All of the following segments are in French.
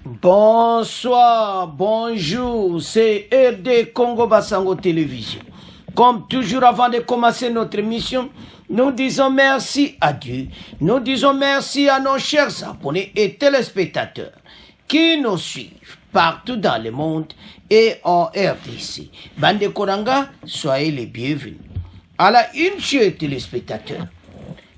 Bonsoir, bonjour, c'est RD Congo Basango Télévision. Comme toujours avant de commencer notre émission, nous disons merci à Dieu. Nous disons merci à nos chers abonnés et téléspectateurs qui nous suivent partout dans le monde et en RDC. Bande Koranga, soyez les bienvenus. À la une, chers téléspectateurs,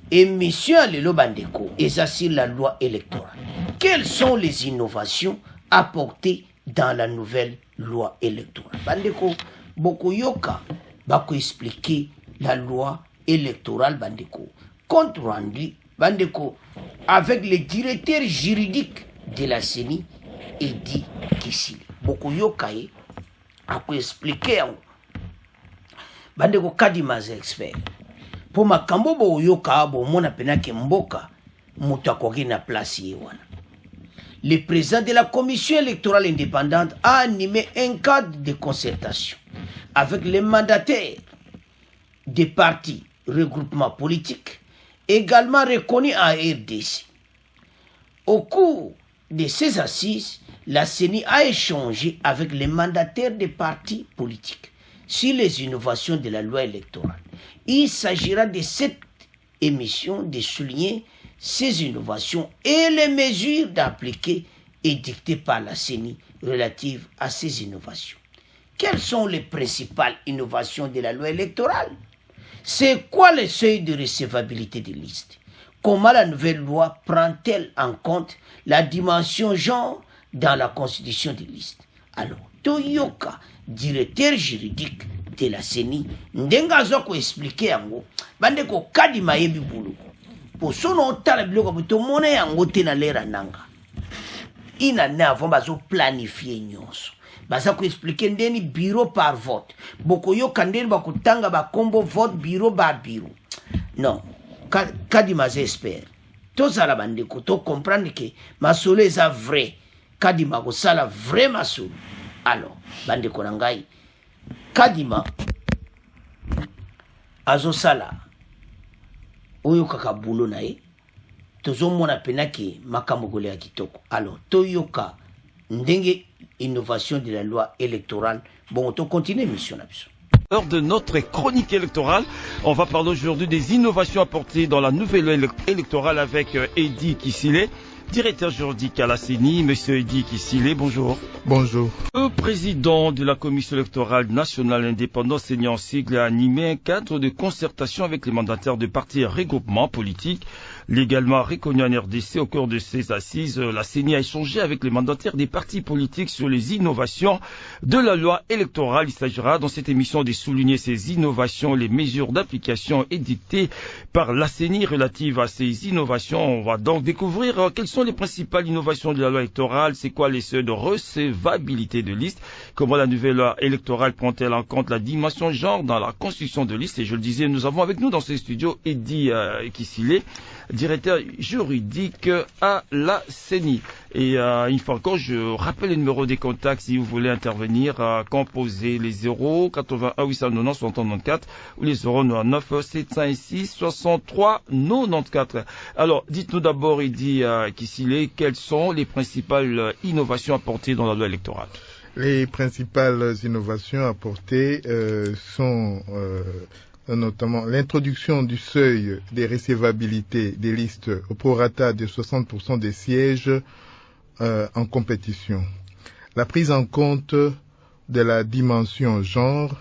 émission Lelo Bandeko et sur la loi électorale. Quelles sont les innovations apportées dans la nouvelle loi électorale? Bandeko, beaucoup yoka, bako expliquer la loi électorale Bandeko. Compte rendu Bandeko avec le directeur juridique de la CENI, Edi Kisile. Beaucoup yoka bako expliquer Bandeko Kadimaze expert. Pour ma kambo bo yoka bo mona penake mboka mutu akoki na place yewana. Le président de la commission électorale indépendante a animé un cadre de concertation avec les mandataires des partis, regroupements politiques, également reconnus en RDC. Au cours de ces assises, la CENI a échangé avec les mandataires des partis politiques sur les innovations de la loi électorale. Il s'agira de cette émission de souligner ces innovations et les mesures d'appliquer et dictées par la CENI relatives à ces innovations. Quelles sont les principales innovations de la loi électorale? C'est quoi le seuil de recevabilité des listes? Comment la nouvelle loi prend-elle en compte la dimension genre dans la constitution des listes? Alors, Toyoka, directeur juridique de la CENI, ndenga zoko expliquer yango bandeko Kadima yebi bulu po sono tala biloko buto mona yango te na lera nanga ina na avant bazo planifier nyonso baza ko expliquer ndeni bureau par vote boko yo kandeni bakutanga ba combo vote bureau par bureau non Kadima j'espère tozala bandeko to comprendre que masolo eza vrai Kadima ko sala vrai masolo. Alors bandeko nangai Kadima azosala oyo kaka bulo na ye tozomona penaki makambo gole ya kitoko. Alors toyoka ndenge innovation de la loi électorale. Bon, on continue mission na biso. Lors de notre chronique électorale, on va parler aujourd'hui des innovations apportées dans la nouvelle loi électorale avec Edi Kisile, directeur juridique à la CENI. Monsieur Edi Kisile, bonjour. Bonjour. Le président de la Commission électorale nationale indépendante, CENI en sigle, a animé un cadre de concertation avec les mandataires de partis et regroupements politiques. Légalement reconnu en RDC au cours de ces assises, la CENI a échangé avec les mandataires des partis politiques sur les innovations de la loi électorale. Il s'agira dans cette émission de souligner ces innovations, les mesures d'application édictées par la CENI relatives à ces innovations. On va donc découvrir quelles sont les principales innovations de la loi électorale, c'est quoi les seuils de recevabilité de liste, comment la nouvelle loi électorale prend-elle en compte la dimension genre dans la constitution de liste. Et je le disais, nous avons avec nous dans ces studios Edi Kisile, directeur juridique à la CENI. Et une fois encore, je rappelle le numéro des contacts si vous voulez intervenir, composer les 0 81 890 64 ou les 099 706 63 94. Alors, dites-nous d'abord, Edi Kisile, quelles sont les principales innovations apportées dans la loi électorale? Les principales innovations apportées sont notamment l'introduction du seuil des recevabilités des listes au prorata de 60% des sièges en compétition. La prise en compte de la dimension genre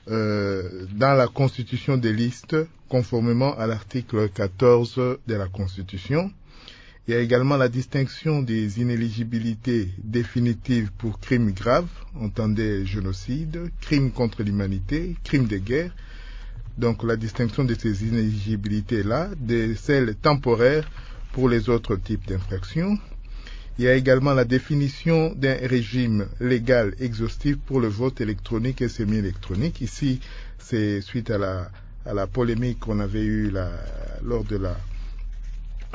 dans la constitution des listes, conformément à l'article 14 de la Constitution. Il y a également la distinction des inéligibilités définitives pour crimes graves, entendez génocide, crimes contre l'humanité, crimes de guerre. Donc la distinction de ces inéligibilités-là, de celles temporaires pour les autres types d'infractions. Il y a également la définition d'un régime légal exhaustif pour le vote électronique et semi-électronique. Ici, c'est suite à la polémique qu'on avait eue lors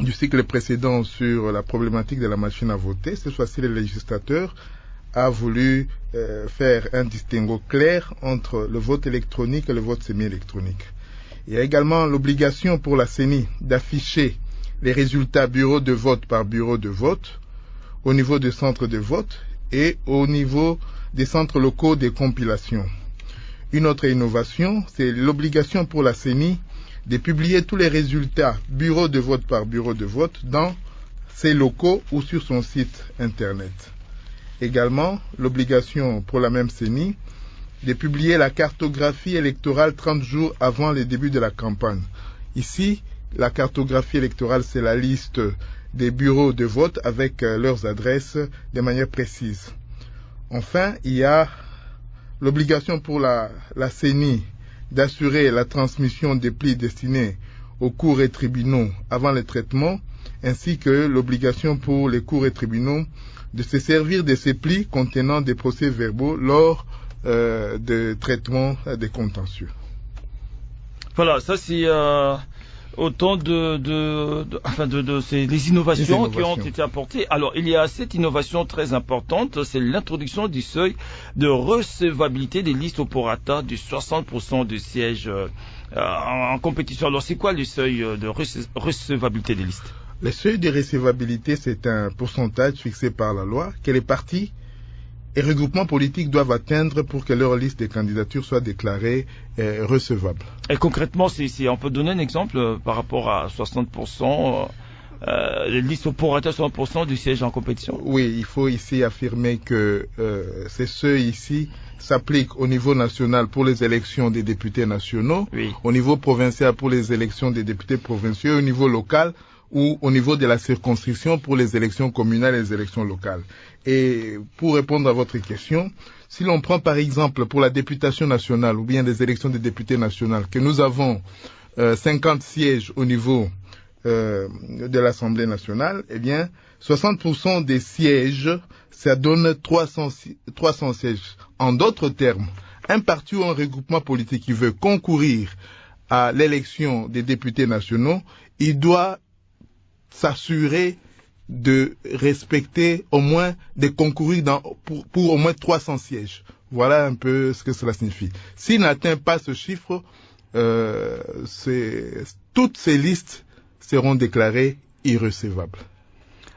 du cycle précédent sur la problématique de la machine à voter. Cette fois-ci, le législateur a voulu faire un distinguo clair entre le vote électronique et le vote semi-électronique. Il y a également l'obligation pour la CENI d'afficher les résultats bureau de vote par bureau de vote au niveau des centres de vote et au niveau des centres locaux de compilation. Une autre innovation, c'est l'obligation pour la CENI de publier tous les résultats bureau de vote par bureau de vote dans ses locaux ou sur son site internet. Également, l'obligation pour la même CENI de publier la cartographie électorale 30 jours avant le début de la campagne. Ici, la cartographie électorale, c'est la liste des bureaux de vote avec leurs adresses de manière précise. Enfin, il y a l'obligation pour la CENI d'assurer la transmission des plis destinés aux cours et tribunaux avant le traitement, ainsi que l'obligation pour les cours et tribunaux de se servir de ces plis contenant des procès-verbaux lors de traitement des contentieux. Voilà, ça c'est autant les innovations qui ont été apportées. Alors, il y a cette innovation très importante, c'est l'introduction du seuil de recevabilité des listes au prorata de 60% de sièges en compétition. Alors, c'est quoi le seuil de recevabilité des listes? Le seuil de recevabilité, c'est un pourcentage fixé par la loi que les partis et regroupements politiques doivent atteindre pour que leur liste de candidatures soit déclarée recevable. Et concrètement, on peut donner un exemple par rapport à 60%, les listes au prorata 60% du siège en compétition? Oui, il faut ici affirmer que ces seuils ici s'appliquent au niveau national pour les élections des députés nationaux, oui, au niveau provincial pour les élections des députés provinciaux, au niveau local ou au niveau de la circonscription pour les élections communales et les élections locales. Et pour répondre à votre question, si l'on prend par exemple pour la députation nationale ou bien les élections des députés nationales, que nous avons 50 sièges au niveau de l'Assemblée nationale, eh bien 60% des sièges, ça donne 300 sièges. En d'autres termes, un parti ou un regroupement politique qui veut concourir à l'élection des députés nationaux, il doit s'assurer de respecter au moins, de concourir pour au moins 300 sièges. Voilà un peu ce que cela signifie. S'il n'atteint pas ce chiffre, toutes ces listes seront déclarées irrecevables.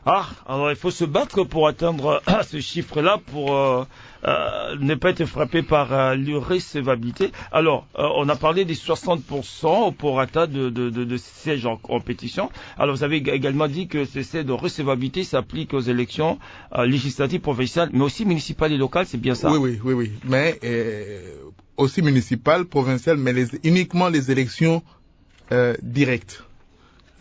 Ah, alors il faut se battre pour atteindre ce chiffre-là, pour ne pas être frappé par l'irrecevabilité. Alors, on a parlé des 60% au prorata de sièges en compétition. Alors, vous avez également dit que cette recevabilité s'applique aux élections législatives, provinciales, mais aussi municipales et locales, c'est bien ça? Oui. Mais aussi municipales, provinciales, mais uniquement les élections directes.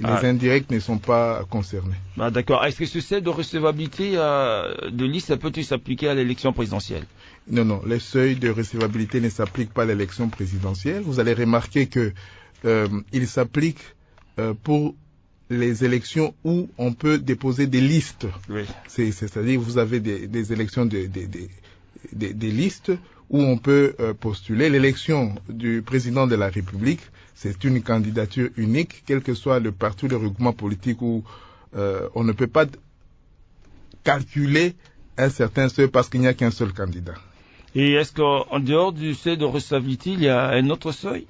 Les indirects ne sont pas concernés. D'accord. Est-ce que ce seuil de recevabilité de liste, ça peut-il s'appliquer à l'élection présidentielle? Non. Le seuil de recevabilité ne s'applique pas à l'élection présidentielle. Vous allez remarquer que il s'applique pour les élections où on peut déposer des listes. Oui. C'est-à-dire vous avez des élections des listes où on peut postuler. L'élection du président de la République, c'est une candidature unique, quel que soit le parti ou le regroupement politique, où on ne peut pas calculer un certain seuil parce qu'il n'y a qu'un seul candidat. Et est-ce qu'en dehors du seuil de recevabilité, il y a un autre seuil?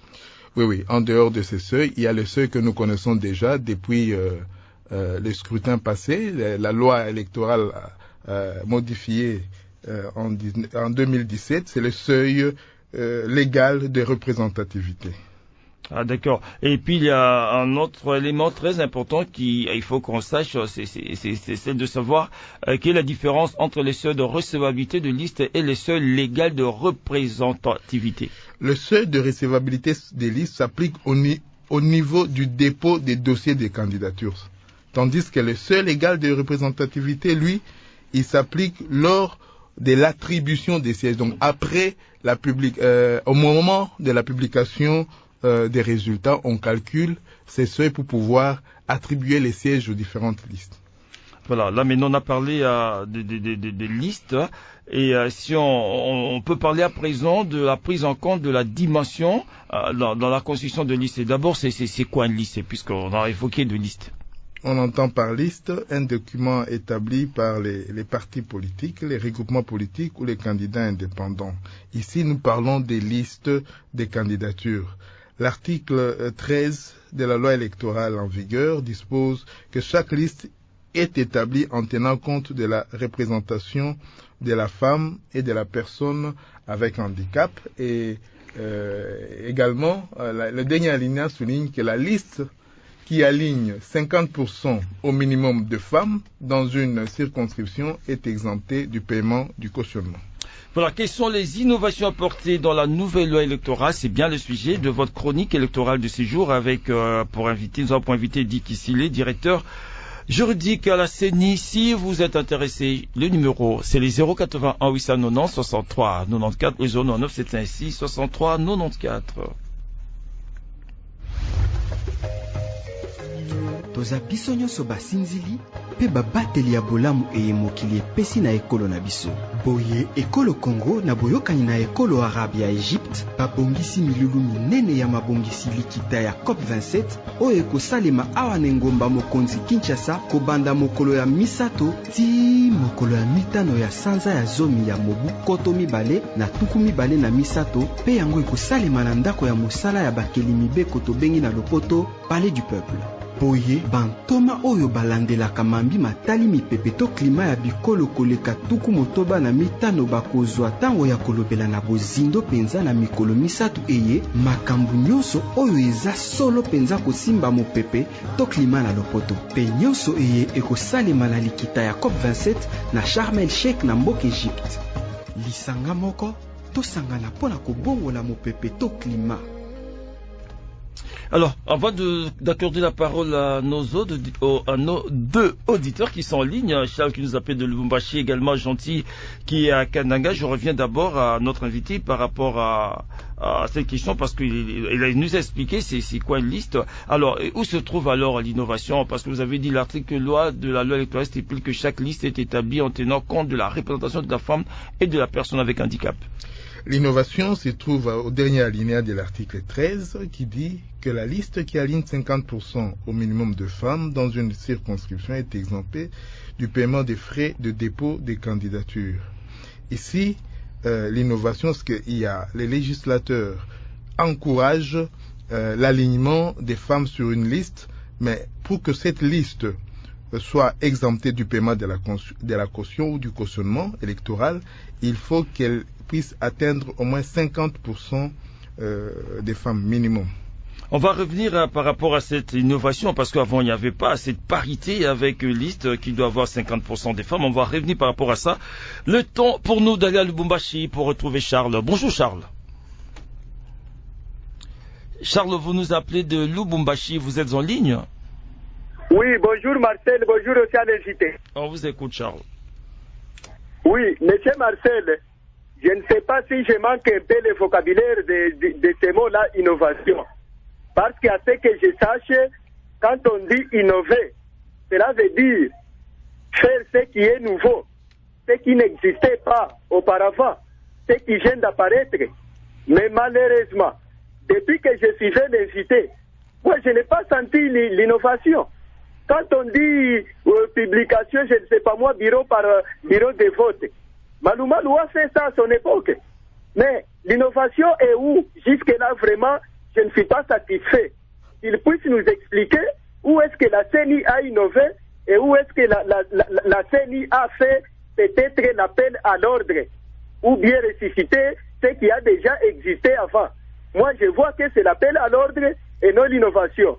Oui. En dehors de ce seuil, il y a le seuil que nous connaissons déjà depuis le scrutin passé. La loi électorale modifiée en 2017, c'est le seuil légal de représentativité. Ah, d'accord. Et puis, il y a un autre élément très important il faut qu'on sache, c'est de savoir quelle est la différence entre les seuils de recevabilité de liste et les seuils légaux de représentativité. Le seuil de recevabilité des listes s'applique au niveau du dépôt des dossiers de candidature. Tandis que le seuil légal de représentativité, lui, il s'applique lors de l'attribution des sièges. Donc, après au moment de la publication des résultats, on calcule ces seuils pour pouvoir attribuer les sièges aux différentes listes. Voilà, là maintenant on a parlé des listes, et si on peut parler à présent de la prise en compte de la dimension dans la constitution de liste. D'abord, c'est quoi une liste, puisqu'on a évoqué de liste? On entend par liste un document établi par les partis politiques, les regroupements politiques ou les candidats indépendants. Ici, nous parlons des listes des candidatures. L'article 13 de la loi électorale en vigueur dispose que chaque liste est établi en tenant compte de la représentation de la femme et de la personne avec handicap. Et également, le dernier alinéa souligne que la liste qui aligne 50% au minimum de femmes dans une circonscription est exemptée du paiement du cautionnement. Voilà, quelles sont les innovations apportées dans la nouvelle loi électorale? C'est bien le sujet de votre chronique électorale de ces jours avec, nous avons pour inviter Dick Issilé, directeur juridique à la CENI. Si vous êtes intéressé, le numéro, c'est les 081 890 63 94 et 099 756 63 94. toza biso nyonso basinzili mpe babateli ya bolamu eye mokili epesi na ekolo na biso. Boye ekolo Congo na boyokani na ekolo Arabe ya Egypte babongisi milulu minene ya mabongisi likita ya COP27 oyo ekosalema awa na ngomba mokonzi Kinshasa kobanda mokolo ya misato ti mokolo ya mitano ya sanza ya zomi ya mobu koto mibale na tuku mibale na misato pe yango ekosalema na ndako ya mosala ya bakeli mibeko tobengi na lopoto Palais du Peuple. Boye bantoma oyo balandelaka mambi matali mipepe to klima ya bikolo koleka tuku motoba na mitano bakozwa tango ya kolobela na bozindo penza na mikolo misato eye makambu nyonso oyo eza solo penza kosimba mopepe to klima na lopoto pe nyonso eye ekosalema na likita ya COP27 na Sharm el Sheikh na mboka Egypte. Lisanga moko tosangana mpona kobongola mopepe to klima. Alors, avant d'accorder la parole à nos deux auditeurs qui sont en ligne, Charles qui nous appelle de Lubumbashi, également Gentil qui est à Kananga, je reviens d'abord à notre invité par rapport à cette question parce qu'il nous a expliqué c'est quoi une liste. Alors, où se trouve alors l'innovation? Parce que vous avez dit l'article loi de la loi électorale stipule que chaque liste est établie en tenant compte de la représentation de la femme et de la personne avec handicap. L'innovation se trouve au dernier alinéa de l'article 13 qui dit que la liste qui aligne 50% au minimum de femmes dans une circonscription est exemptée du paiement des frais de dépôt des candidatures. Ici, l'innovation, c'est que les législateurs encouragent l'alignement des femmes sur une liste, mais pour que cette liste soit exemptée du paiement de la caution ou du cautionnement électoral, il faut qu'elle puisse atteindre au moins 50% des femmes minimum. On va revenir par rapport à cette innovation parce qu'avant il n'y avait pas cette parité avec une liste qui doit avoir 50% des femmes. On va revenir par rapport à ça. Le temps pour nous d'aller à Lubumbashi pour retrouver Charles. Bonjour Charles. Charles, vous nous appelez de Lubumbashi, vous êtes en ligne? Oui, bonjour Marcel, bonjour aussi à l'invité. On vous écoute Charles. Oui, monsieur Marcel, je ne sais pas si je manque un peu le vocabulaire de ces mots-là, innovation. Parce qu'à ce que je sache, quand on dit innover, cela veut dire faire ce qui est nouveau, ce qui n'existait pas auparavant, ce qui vient d'apparaître. Mais malheureusement, depuis que je suis fait l'invité, moi je n'ai pas senti l'innovation. Quand on dit publication, je ne sais pas moi, bureau par bureau de vote, Malou Malou a fait ça à son époque. Mais l'innovation est où? Jusque-là, vraiment, je ne suis pas satisfait. Il puisse nous expliquer où est-ce que la CENI a innové et où est-ce que la CENI a fait peut-être l'appel à l'ordre ou bien ressusciter ce qui a déjà existé avant. Moi, je vois que c'est l'appel à l'ordre et non l'innovation.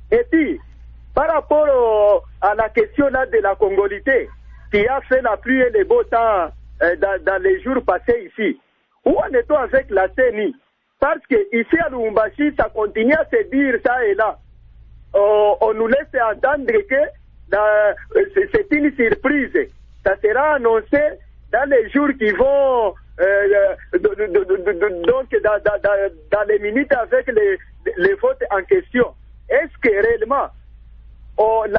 Et puis, par rapport à la question là de la congolité qui a fait la pluie et le beau temps dans les jours passés ici, où en est-on avec la CENI? Parce que ici à Lubumbashi, ça continue à se dire ça et là. On nous laisse entendre que c'est une surprise. Ça sera annoncé dans les jours qui vont, donc dans les minutes avec les votes en question. Est-ce que réellement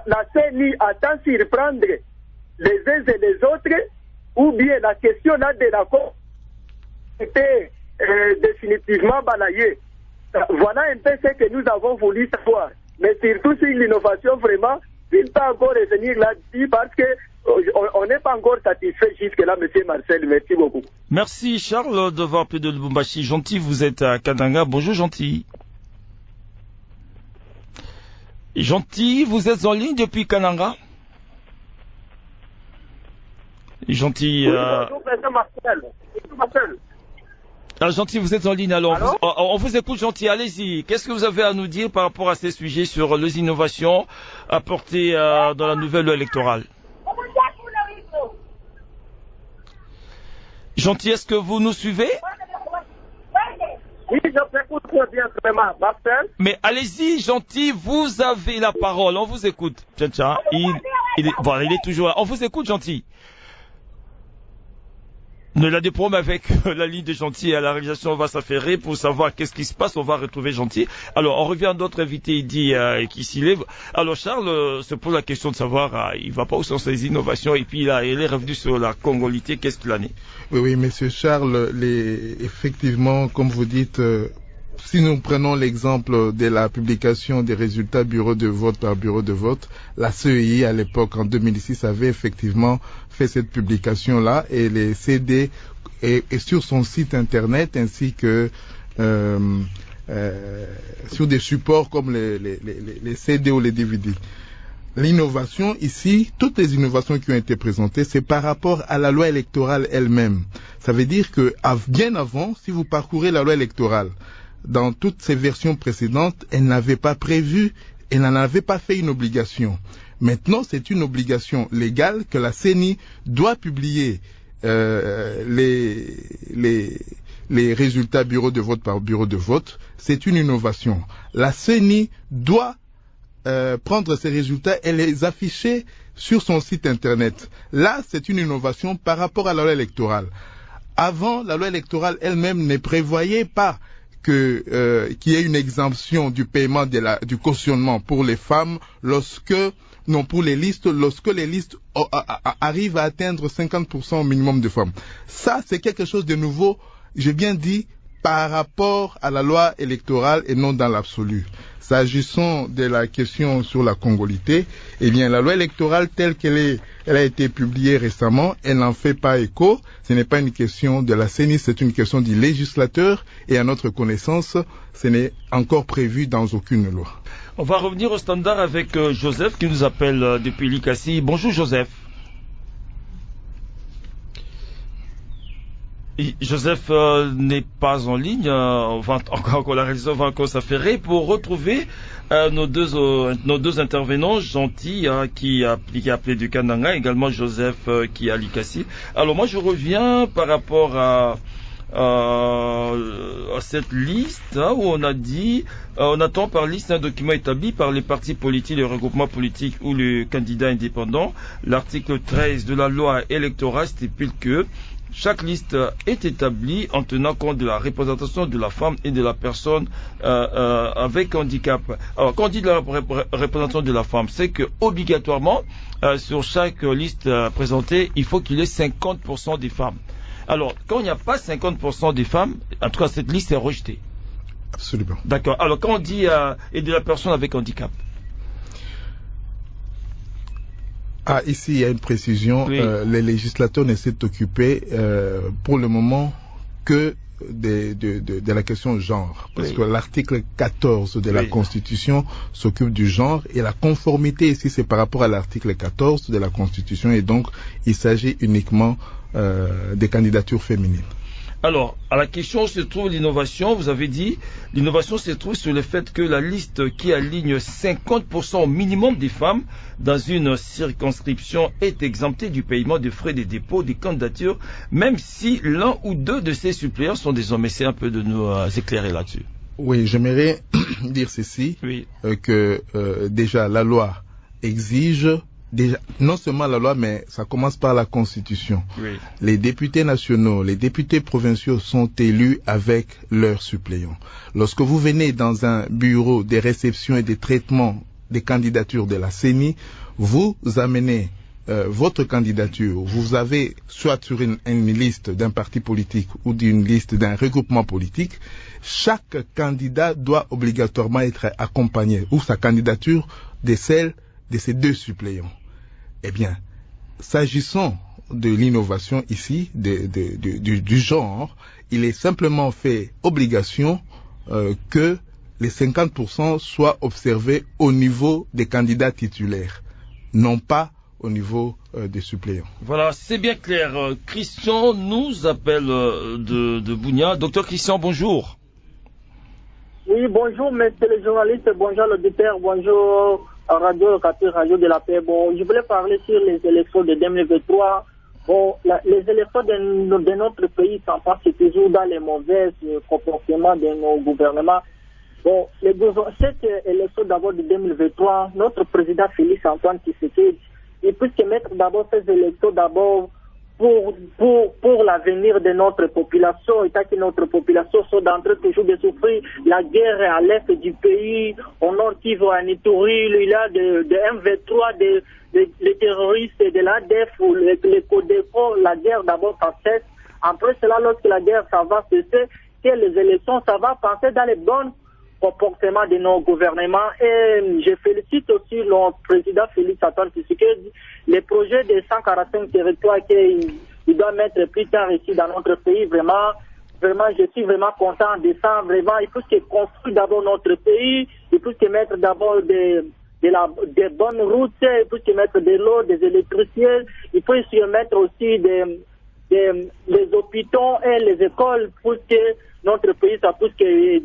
la CENI attend surprendre les uns et les autres, ou bien la question là de la Cour était définitivement balayée? Voilà un peu ce que nous avons voulu savoir. Mais surtout sur l'innovation, vraiment, il ne peut encore revenir là-dessus parce qu'on n'est pas encore satisfait jusque-là, monsieur Marcel. Merci beaucoup. Merci Charles d'avoir appelé de Lubumbashi. Gentil, vous êtes à Kananga. Bonjour Gentil. Gentil, vous êtes en ligne depuis Kananga? Gentil. Bonjour, président Marcel. Gentil, vous êtes en ligne, alors on vous écoute, Gentil, allez-y. Qu'est-ce que vous avez à nous dire par rapport à ces sujets sur les innovations apportées dans la nouvelle loi électorale? Gentil, est-ce que vous nous suivez? Oui, je t'écoute très bien, vraiment, Marcel. Mais allez-y, Gentil, vous avez la parole, on vous écoute. Tiens, il est toujours là. On vous écoute, Gentil. Il a des problèmes avec la ligne de Gentil à la réalisation, on va s'affairer pour savoir qu'est-ce qui se passe, on va retrouver Gentil. Alors, on revient à notre invité, qui s'y lève. Alors, Charles se pose la question de savoir, il va pas où sont ces innovations, et puis il est revenu sur la congolité, qu'est-ce qu'il en est? Oui, monsieur Charles, effectivement, comme vous dites, si nous prenons l'exemple de la publication des résultats bureau de vote par bureau de vote, la CEI à l'époque en 2006 avait effectivement fait cette publication-là et les CD et sur son site internet ainsi que sur des supports comme les CD ou les DVD. L'innovation ici, toutes les innovations qui ont été présentées, c'est par rapport à la loi électorale elle-même. Ça veut dire que bien avant, si vous parcourez la loi électorale, dans toutes ses versions précédentes, elle n'avait pas prévu, elle n'en avait pas fait une obligation. Maintenant, c'est une obligation légale que la CENI doit publier les résultats bureau de vote par bureau de vote. C'est une innovation. La CENI doit prendre ces résultats et les afficher sur son site internet. Là, c'est une innovation par rapport à la loi électorale. Avant, la loi électorale elle-même ne prévoyait pas qu'il y ait une exemption du paiement du cautionnement pour les femmes pour les listes, lorsque les listes arrivent à atteindre 50% au minimum de femmes. Ça, c'est quelque chose de nouveau, j'ai bien dit, par rapport à la loi électorale et non dans l'absolu. S'agissant de la question sur la congolité, eh bien, la loi électorale telle elle a été publiée récemment, elle n'en fait pas écho. Ce n'est pas une question de la CENI, c'est une question du législateur et à notre connaissance, ce n'est encore prévu dans aucune loi. On va revenir au standard avec Joseph qui nous appelle depuis Likasi. Bonjour Joseph. Joseph n'est pas en ligne, on va encore s'affairer pour retrouver nos deux intervenants, Gentil qui a appelé du Kananga, également Joseph qui est à Likasi. Alors moi je reviens par rapport à cette liste où on a dit on attend par liste un document établi par les partis politiques, les regroupements politiques ou le candidat indépendant. L'article 13 de la loi électorale stipule que chaque liste est établie en tenant compte de la représentation de la femme et de la personne avec handicap. Alors, quand on dit de la représentation de la femme, c'est que obligatoirement, sur chaque liste présentée, il faut qu'il y ait 50% des femmes. Alors, quand il n'y a pas 50% des femmes, en tout cas, cette liste est rejetée. Absolument. D'accord. Alors, quand on dit et de la personne avec handicap. Ici, il y a une précision. Oui. Les législateurs ne s'est occupé pour le moment que de la question genre. Parce que l'article 14 de la Constitution s'occupe du genre et la conformité ici, c'est par rapport à l'article 14 de la Constitution et donc il s'agit uniquement des candidatures féminines. Alors, à la question où se trouve l'innovation, vous avez dit, l'innovation se trouve sur le fait que la liste qui aligne 50% au minimum des femmes dans une circonscription est exemptée du paiement des frais de dépôt des candidatures, même si l'un ou deux de ces suppléants sont des hommes. Essayez un peu de nous éclairer là-dessus. Oui, j'aimerais dire ceci, que déjà la loi exige déjà, non seulement la loi, mais ça commence par la Constitution. Oui. Les députés nationaux, les députés provinciaux sont élus avec leurs suppléants. Lorsque vous venez dans un bureau de réception et de traitement des candidatures de la CENI, vous amenez votre candidature. Vous avez soit sur une liste d'un parti politique ou d'une liste d'un regroupement politique. Chaque candidat doit obligatoirement être accompagné, ou sa candidature, de celle de ces deux suppléants. Eh bien, s'agissant de l'innovation ici, du genre, il est simplement fait obligation que les 50% soient observés au niveau des candidats titulaires, non pas au niveau des suppléants. Voilà, c'est bien clair. Christian nous appelle de Bunia. Docteur Christian, bonjour. Oui, bonjour, messieurs les journalistes, bonjour l'auditeur, bonjour Radio Capri, Radio de la Paix. Bon, je voulais parler sur les élections de 2023. Bon, les élections de notre pays s'en passent toujours dans les mauvais comportements de nos gouvernements. Bon, cette élection d'abord de 2023, notre président Félix Antoine Tshisekedi, il peut se mettre d'abord ces élections d'abord pour l'avenir de notre population, étant que notre population sont en train toujours de souffrir la guerre à l'est du pays, au nord Kivu, à Ituri, il y a de M23, les terroristes de l'ADF ou les CODEFO, la guerre d'abord ça cesse. Après cela, lorsque la guerre ça va cesser, que les élections ça va passer dans les bons comportement de nos gouvernements et je félicite aussi le président Félix Antoine Tshisekedi, les projets de 145 territoires qu'il doit mettre plus tard ici dans notre pays. Vraiment, je suis vraiment content de ça. Vraiment, il faut qu'il construise d'abord notre pays, il faut qu'il mette d'abord des bonnes routes, il faut qu'il mette de l'eau, des électricités, il faut qu'il mette aussi des hôpitaux et les écoles pour que notre pays ça puisse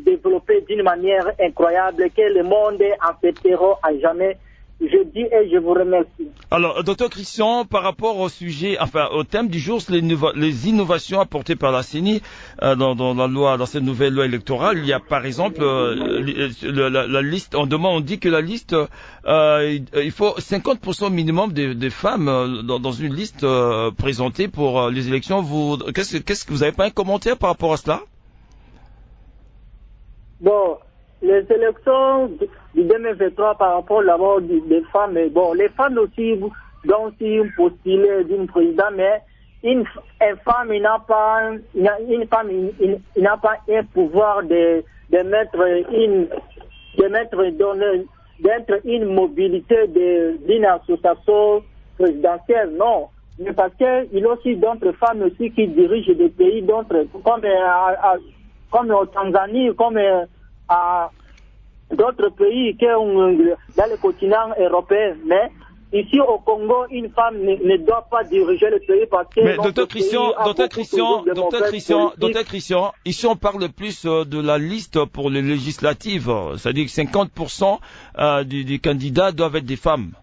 développer d'une manière incroyable, que le monde acceptera à jamais. Je dis et je vous remercie. Alors, docteur Christian, par rapport au sujet, enfin, au thème du jour, les innovations apportées par la CENI dans cette nouvelle loi électorale, il y a par exemple la liste. On dit que la liste, il faut 50% minimum des femmes dans une liste présentée pour les élections. Qu'est-ce que vous avez pas un commentaire par rapport à cela? Bon, les élections du 2023 par rapport à la mort des femmes, bon, les femmes aussi doivent aussi postuler d'une président, mais une femme, il n'a pas un pouvoir d'être une mobilité d'une association présidentielle, non. Mais parce qu'il y a aussi d'autres femmes aussi qui dirigent des pays d'autres, comme en Tanzanie, comme à d'autres pays dans le continent européen. Mais ici au Congo, une femme ne doit pas diriger le pays parce que... Mais docteur Christian, ici on parle plus de la liste pour les législatives. C'est-à-dire que 50% des candidats doivent être des femmes.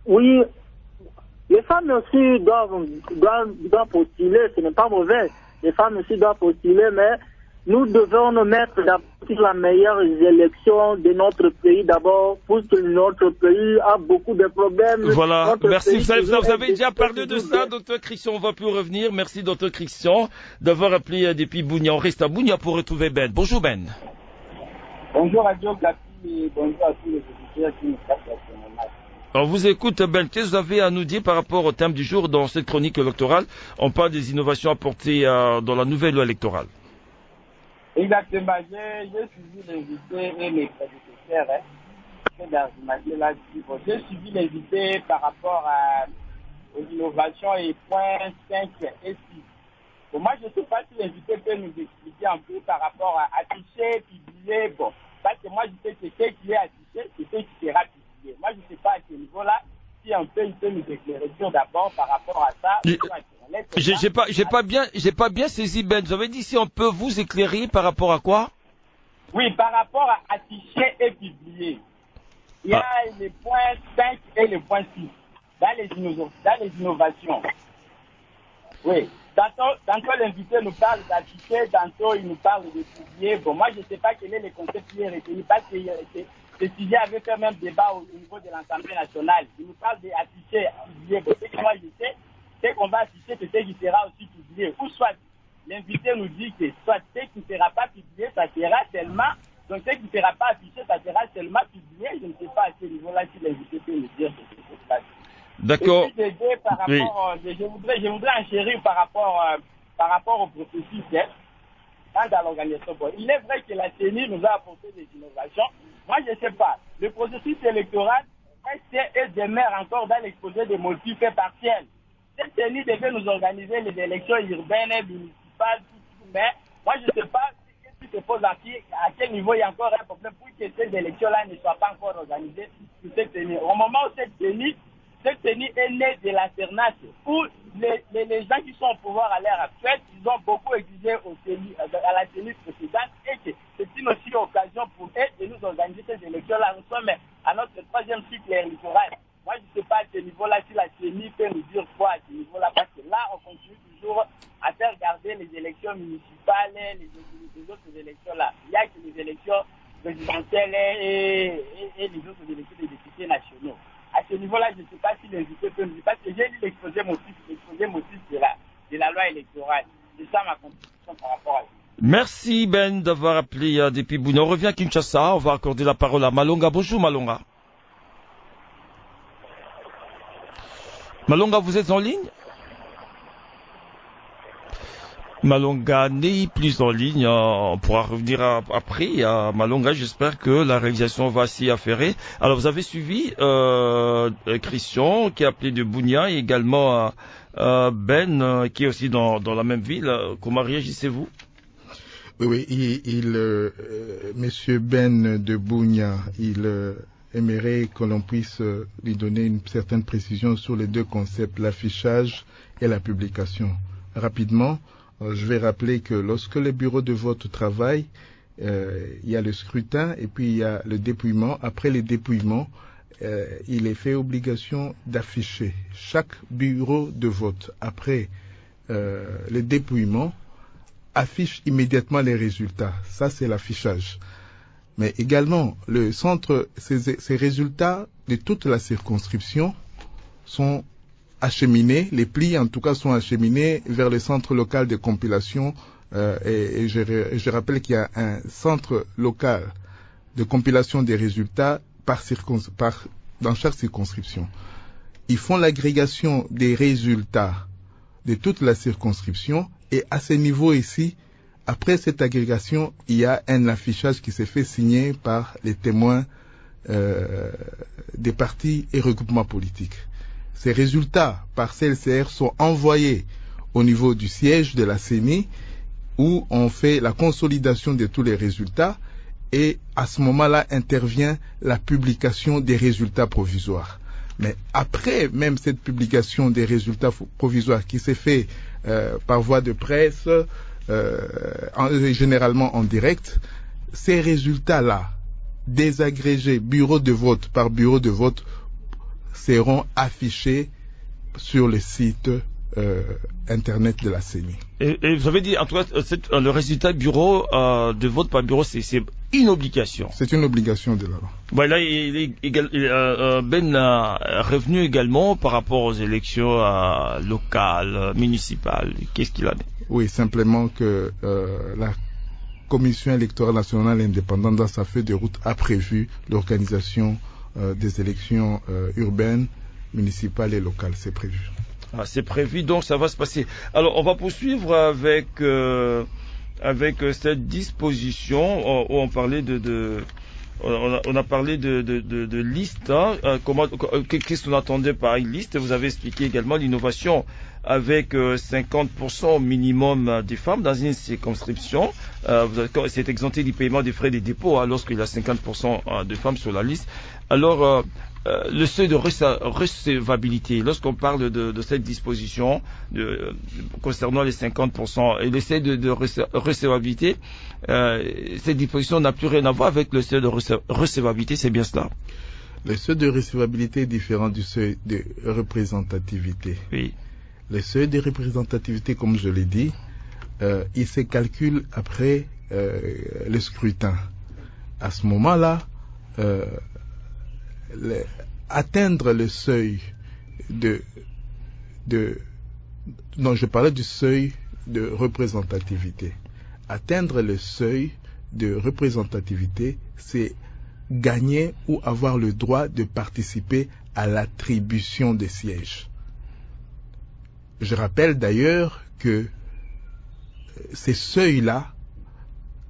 Oui, les femmes aussi doivent postuler, ce n'est pas mauvais. Les femmes aussi doivent postuler, mais nous devons nous mettre sur la meilleure élection de notre pays d'abord, pour que notre pays a beaucoup de problèmes. Voilà, merci. Vous avez déjà parlé de ça, docteur Christian. On va plus revenir. Merci, docteur Christian, d'avoir appelé depuis Bunia. On reste à Bunia pour retrouver Ben. Bonjour Ben. Bonjour Radio Gapi et bonjour à tous les auditeurs qui nous passent. On vous écoute, Ben. Qu'est-ce que vous avez à nous dire par rapport au thème du jour dans cette chronique électorale? On parle des innovations apportées dans la nouvelle loi électorale. Exactement. J'ai suivi l'invité et mes prédécesseurs. J'ai suivi l'invité par rapport aux innovations et points 5 et 6. Bon, moi, je ne sais pas si l'invité peut nous expliquer un peu par rapport à afficher, publier. Bon, parce que moi, je sais que ce qui est affiché, c'est ce qui sera publié. Moi, je ne sais pas à ce niveau-là si un peu il peut nous éclairer sur d'abord par rapport à ça. J'ai pas bien saisi Ben. Vous avez dit si on peut vous éclairer par rapport à quoi? Oui, par rapport à afficher et publier. Il y a les points 5 et les points 6 dans les innovations. Oui. Tantôt l'invité nous parle d'afficher, tantôt il nous parle de publier. Bon, moi je ne sais pas quel est le concept qui est retenu parce que ce sujet avait fait même débat au niveau de l'Assemblée nationale. Il nous parle d'afficher, publier. Bon, ce que moi je sais, c'est qu'on va afficher, c'est ce qui sera aussi publié. Ou soit l'invité nous dit que soit ce qui ne sera pas publié, ça sera seulement. Donc ce qui ne sera pas affiché, ça sera seulement publié. Je ne sais pas à ce niveau-là si l'invité peut nous dire ce qui se passe. D'accord. Oui. Je voudrais enchérir par rapport au processus dans l'organisation. Bon, il est vrai que la CENI nous a apporté des innovations. Moi, je ne sais pas. Le processus électoral est demeure encore dans l'exposé des motifs partiels. Cette CENI devait nous organiser les élections urbaines, municipales, tout, mais moi, je ne sais pas ce qui se pose à quel niveau il y a encore un problème pour que ces élections-là ne soient pas encore organisées sur cette tenue. Au moment où cette tenue est née de l'alternance, où les gens qui sont au pouvoir à l'heure actuelle, ils ont beaucoup exigé à la tenue précédente et que c'est une aussi occasion pour eux de nous organiser ces élections-là. Nous sommes à notre 3e cycle électoral. Moi, je ne sais pas à ce niveau-là si la tenue peut nous dire quoi à ce niveau-là, parce que là, on continue toujours à faire garder les élections municipales, les autres élections-là. Il n'y a que les élections présidentielles et les autres élections des députés nationaux. À ce niveau-là, je ne sais pas si l'invité peut me dire, parce que j'ai lu l'exposé motif de la loi électorale. C'est ça ma contribution par rapport à ça. Merci Ben d'avoir appelé depuis Bunia. On revient à Kinshasa, on va accorder la parole à Malonga. Bonjour Malonga. Malonga, vous êtes en ligne? Malonga n'est plus en ligne, on pourra revenir après à Malonga, j'espère que la réalisation va s'y affairer. Alors vous avez suivi Christian qui est appelé de Bunia et également Ben qui est aussi dans la même ville. Comment réagissez-vous? Oui, Monsieur Ben de Bunia, il aimerait que l'on puisse lui donner une certaine précision sur les deux concepts, l'affichage et la publication. Rapidement, je vais rappeler que lorsque les bureaux de vote travaillent, il y a le scrutin et puis il y a le dépouillement. Après le dépouillement, il est fait obligation d'afficher. Chaque bureau de vote, après le dépouillement, affiche immédiatement les résultats. Ça, c'est l'affichage. Mais également, ces résultats de toute la circonscription sont acheminés, les plis en tout cas sont acheminés vers le centre local de compilation et je rappelle qu'il y a un centre local de compilation des résultats dans chaque circonscription. Ils font l'agrégation des résultats de toute la circonscription et à ce niveau ici, après cette agrégation, il y a un affichage qui s'est fait signer par les témoins des partis et regroupements politiques. Ces résultats par CLCR sont envoyés au niveau du siège de la CENI où on fait la consolidation de tous les résultats et à ce moment-là intervient la publication des résultats provisoires. Mais après même cette publication des résultats provisoires qui s'est fait par voie de presse, généralement en direct, ces résultats-là, désagrégés bureau de vote par bureau de vote, seront affichés sur le site internet de la CENI. Et vous avez dit, en tout cas, le résultat bureau de vote par bureau, c'est une obligation. C'est une obligation de la loi. Voilà, Ben est revenu également par rapport aux élections locales, municipales. Qu'est-ce qu'il a dit? Oui, simplement que la Commission électorale nationale indépendante, dans sa feuille de route, a prévu l'organisation des élections urbaines, municipales et locales. C'est prévu. Ah, c'est prévu, donc ça va se passer. Alors, on va poursuivre avec cette disposition où on parlait on a parlé de liste. Hein, qu'est-ce qu'on attendait par une liste? Vous avez expliqué également l'innovation avec 50% minimum des femmes dans une circonscription. C'est exempté du paiement des frais de dépôt lorsqu'il y a 50% de femmes sur la liste. Alors, le seuil de recevabilité, lorsqu'on parle de cette disposition concernant les 50% et le seuil de recevabilité, cette disposition n'a plus rien à voir avec le seuil de recevabilité, c'est bien cela? Le seuil de recevabilité est différent du seuil de représentativité. Oui. Le seuil de représentativité, comme je l'ai dit, il se calcule après le scrutin. À ce moment-là, atteindre le seuil non, je parlais du seuil de représentativité. Atteindre le seuil de représentativité, c'est gagner ou avoir le droit de participer à l'attribution des sièges. Je rappelle d'ailleurs que ces seuils-là,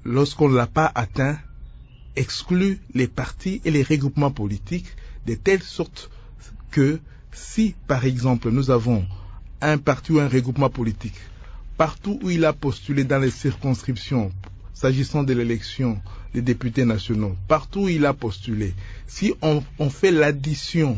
lorsqu'on ne l'a pas atteint, exclut les partis et les regroupements politiques de telle sorte que si, par exemple, nous avons un parti ou un regroupement politique, partout où il a postulé dans les circonscriptions, s'agissant de l'élection des députés nationaux, partout où il a postulé, si on fait l'addition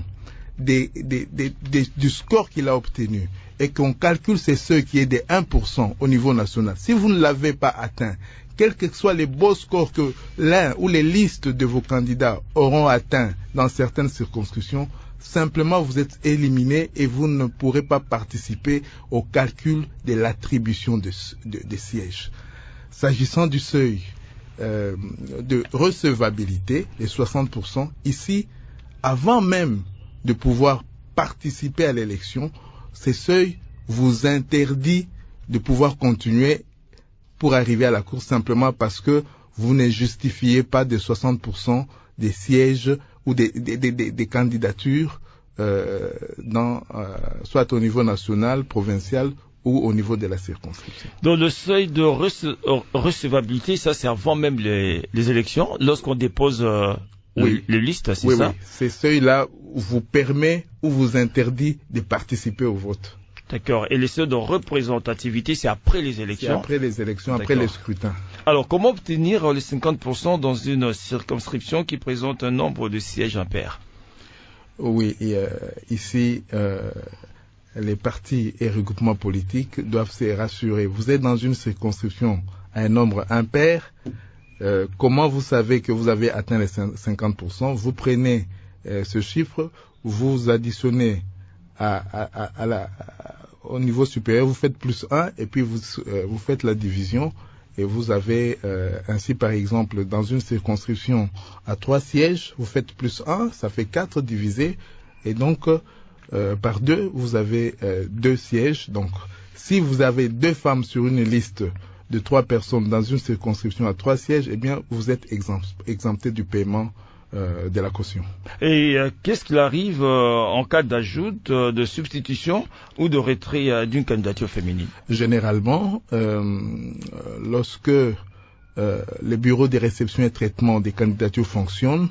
du score qu'il a obtenu et qu'on calcule ces seuils qui est de 1% au niveau national, si vous ne l'avez pas atteint, quels que soient les beaux scores que l'un ou les listes de vos candidats auront atteint dans certaines circonscriptions, simplement vous êtes éliminé et vous ne pourrez pas participer au calcul de l'attribution des sièges. S'agissant du seuil de recevabilité, les 60%, ici, avant même de pouvoir participer à l'élection, ces seuils vous interdit de pouvoir continuer pour arriver à la course simplement parce que vous ne justifiez pas de 60% des sièges ou des candidatures soit au niveau national, provincial ou au niveau de la circonscription. Donc le seuil de recevabilité, ça c'est avant même les élections, lorsqu'on dépose les listes, c'est ça? Oui, ces seuils-là vous permet ou vous interdit de participer au vote. D'accord. Et les seuils de représentativité, c'est après les élections? C'est après les élections, après les scrutins. Alors, comment obtenir les 50% dans une circonscription qui présente un nombre de sièges impairs? Oui, ici, les partis et regroupements politiques doivent se rassurer. Vous êtes dans une circonscription à un nombre impair. Comment vous savez que vous avez atteint les 50%? Vous prenez ce chiffre, vous additionnez au niveau supérieur, vous faites plus 1 et puis vous faites la division et vous avez ainsi par exemple dans une circonscription à 3 sièges, vous faites plus 1, ça fait 4 divisé et donc par 2 vous avez 2 sièges. Donc si vous avez 2 femmes sur une liste de 3 personnes dans une circonscription à 3 sièges, eh bien vous êtes exempté du paiement de la caution. Et qu'est-ce qu'il arrive en cas d'ajout, de substitution ou de retrait d'une candidature féminine? Généralement, lorsque les bureaux de réception et traitement des candidatures fonctionnent,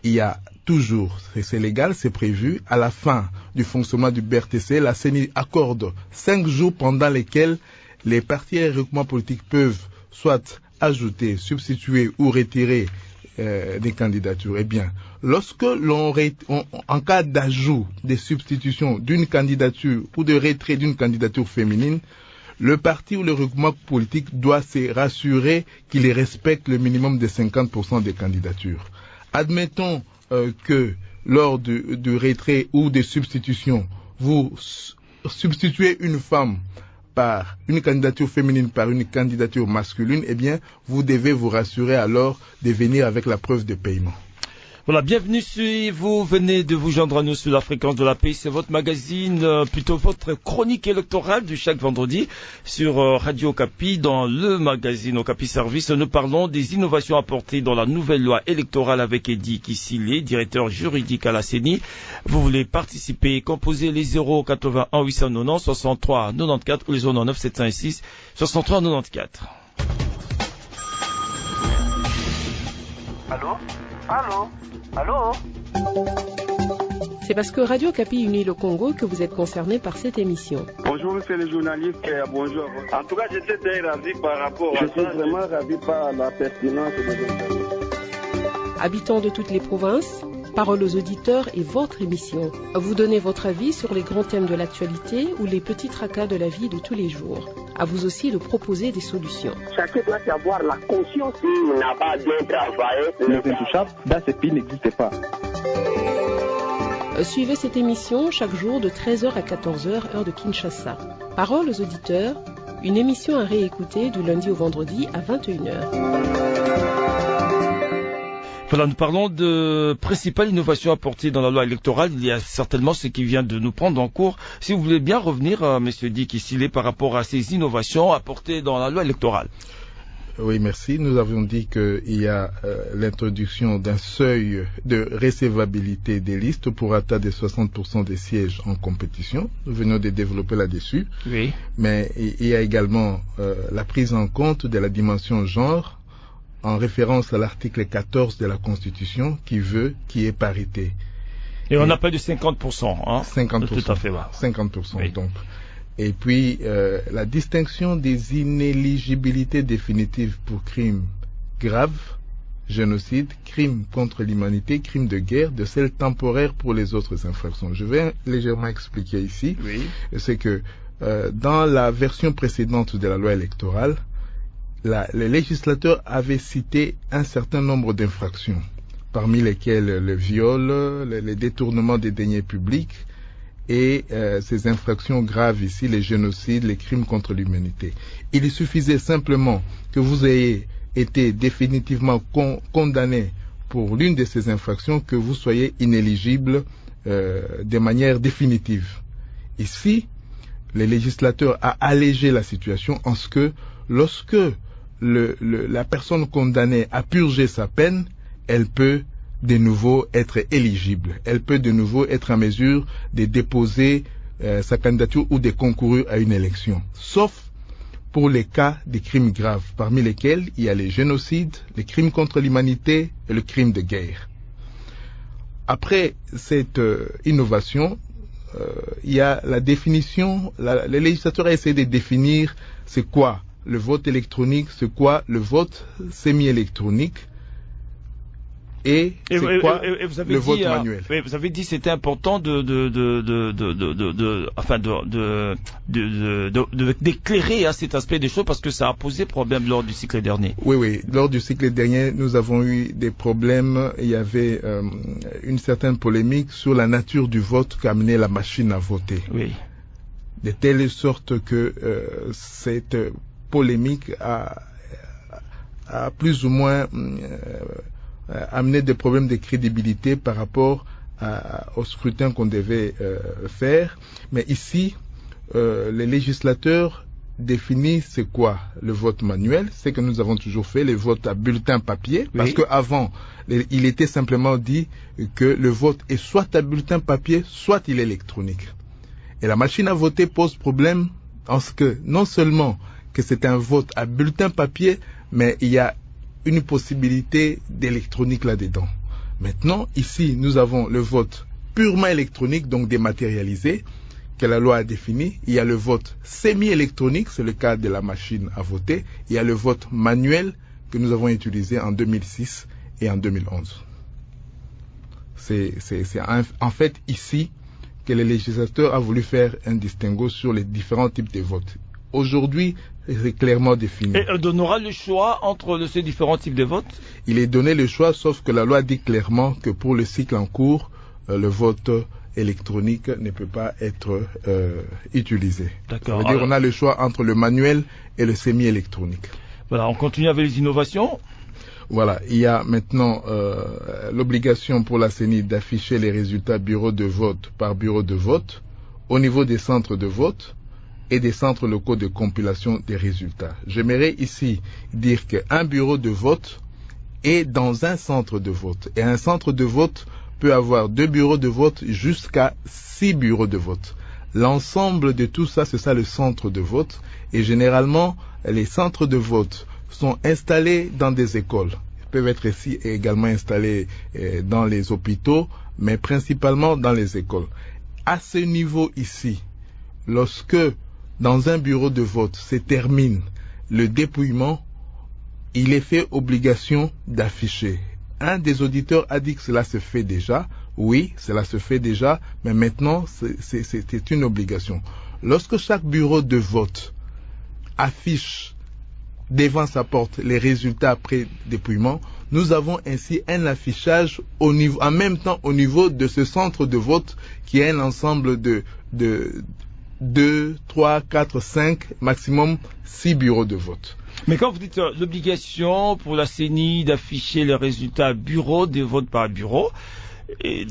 il y a toujours, c'est légal, c'est prévu, à la fin du fonctionnement du BRTC, la CENI accorde 5 jours pendant lesquels les partis et regroupements politiques peuvent soit ajouter, substituer ou retirer des candidatures. Eh bien, lorsque en cas d'ajout, de substitution d'une candidature ou de retrait d'une candidature féminine, le parti ou le regroupement politique doit se rassurer qu'il respecte le minimum de 50% des candidatures. Admettons que lors du retrait ou de substitution, vous substituez une femme par une candidature féminine par une candidature masculine, eh bien, vous devez vous rassurer alors de venir avec la preuve de paiement. Voilà, bienvenue si vous venez de vous joindre à nous sur la fréquence de la paix. C'est votre magazine, plutôt votre chronique électorale du chaque vendredi sur Radio Okapi. Dans le magazine Okapi Service, nous parlons des innovations apportées dans la nouvelle loi électorale avec Eddy Kisile, directeur juridique à la CENI. Vous voulez participer, composez les 081 890 63 94 ou les 09 706 63 94. Allô? Allô? Allô? C'est parce que Radio Okapi unit le Congo que vous êtes concerné par cette émission. Bonjour monsieur le journaliste, bonjour. En tout cas, j'étais très ravi par rapport à ça. Je suis vraiment ravi par la pertinence de l'interview. Habitants de toutes les provinces, parole aux auditeurs et votre émission. Vous donnez votre avis sur les grands thèmes de l'actualité ou les petits tracas de la vie de tous les jours. À vous aussi de proposer des solutions. Chacun doit avoir la conscience qu'il n'a pas bien travaillé. Les intouchables dans ce pays n'existent pas. Suivez cette émission chaque jour de 13h à 14h, heure de Kinshasa. Parole aux auditeurs, une émission à réécouter du lundi au vendredi à 21h. Voilà, nous parlons de principales innovations apportées dans la loi électorale. Il y a certainement ce qui vient de nous prendre en cours. Si vous voulez bien revenir, Monsieur Eddy Kisile, par rapport à ces innovations apportées dans la loi électorale. Oui, merci. Nous avions dit qu'il y a l'introduction d'un seuil de recevabilité des listes pour atteindre 60% des sièges en compétition. Nous venons de développer là-dessus. Oui. Mais il y a également la prise en compte de la dimension genre, en référence à l'article 14 de la Constitution qui veut qu'il y ait parité. Et on n'a pas de 50%, hein? 50%. Tout à fait, voilà. 50%, oui. Donc. Et puis, la distinction des inéligibilités définitives pour crimes graves, génocide, crime contre l'humanité, crime de guerre, de celles temporaires pour les autres infractions. Je vais légèrement expliquer ici. Oui. C'est que dans la version précédente de la loi électorale, le législateur avait cité un certain nombre d'infractions, parmi lesquelles le viol, les détournements des deniers publics, et ces infractions graves ici, les génocides, les crimes contre l'humanité. Il suffisait simplement que vous ayez été définitivement condamné pour l'une de ces infractions, que vous soyez inéligible de manière définitive. Ici, le législateur a allégé la situation en ce que lorsque la personne condamnée a purgé sa peine, elle peut de nouveau être éligible. Elle peut de nouveau être en mesure de déposer sa candidature ou de concourir à une élection. Sauf pour les cas de crimes graves, parmi lesquels il y a les génocides, les crimes contre l'humanité et le crime de guerre. Après cette innovation, il y a la définition, le législateur a essayé de définir c'est quoi le vote électronique, c'est quoi le vote semi-électronique, et c'est quoi le vote manuel. Vous avez dit c'était important d'éclairer cet aspect des choses parce que ça a posé problème lors du cycle dernier. Oui, lors du cycle dernier, nous avons eu des problèmes. Il y avait une certaine polémique sur la nature du vote qu'a amené la machine à voter. Oui. De telle sorte que cette polémique a plus ou moins amener des problèmes de crédibilité par rapport au scrutin qu'on devait faire. Mais ici, les législateurs définissent c'est quoi le vote manuel, c'est que nous avons toujours fait les votes à bulletin papier, oui. Parce qu'avant, il était simplement dit que le vote est soit à bulletin papier, soit il est électronique. Et la machine à voter pose problème en ce que non seulement que c'est un vote à bulletin papier, mais il y a une possibilité d'électronique là-dedans. Maintenant, ici, nous avons le vote purement électronique, donc dématérialisé, que la loi a défini. Il y a le vote semi-électronique, c'est le cas de la machine à voter. Il y a le vote manuel que nous avons utilisé en 2006 et en 2011. C'est en fait ici que le législateur a voulu faire un distinguo sur les différents types de votes. Aujourd'hui, c'est clairement défini. Et on donnera le choix entre ces différents types de votes? Il est donné le choix, sauf que la loi dit clairement que pour le cycle en cours, le vote électronique ne peut pas être utilisé. D'accord. Ça veut dire qu'on a le choix entre le manuel et le semi-électronique. Voilà, on continue avec les innovations. Voilà, il y a maintenant l'obligation pour la CENI d'afficher les résultats bureau de vote par bureau de vote au niveau des centres de vote et des centres locaux de compilation des résultats. J'aimerais ici dire qu'un bureau de vote est dans un centre de vote. Et un centre de vote peut avoir 2 bureaux de vote jusqu'à 6 bureaux de vote. L'ensemble de tout ça, c'est ça le centre de vote. Et généralement, les centres de vote sont installés dans des écoles. Ils peuvent être ici également installés dans les hôpitaux, mais principalement dans les écoles. À ce niveau ici, lorsque dans un bureau de vote se termine le dépouillement, il est fait obligation d'afficher. Un des auditeurs a dit que cela se fait déjà. Oui, cela se fait déjà, mais maintenant c'est une obligation. Lorsque chaque bureau de vote affiche devant sa porte les résultats après dépouillement, nous avons ainsi un affichage en même temps au niveau de ce centre de vote qui est un ensemble de 2, 3, 4, 5, maximum 6 bureaux de vote. Mais quand vous dites l'obligation pour la CENI d'afficher les résultats bureau de vote par bureau, et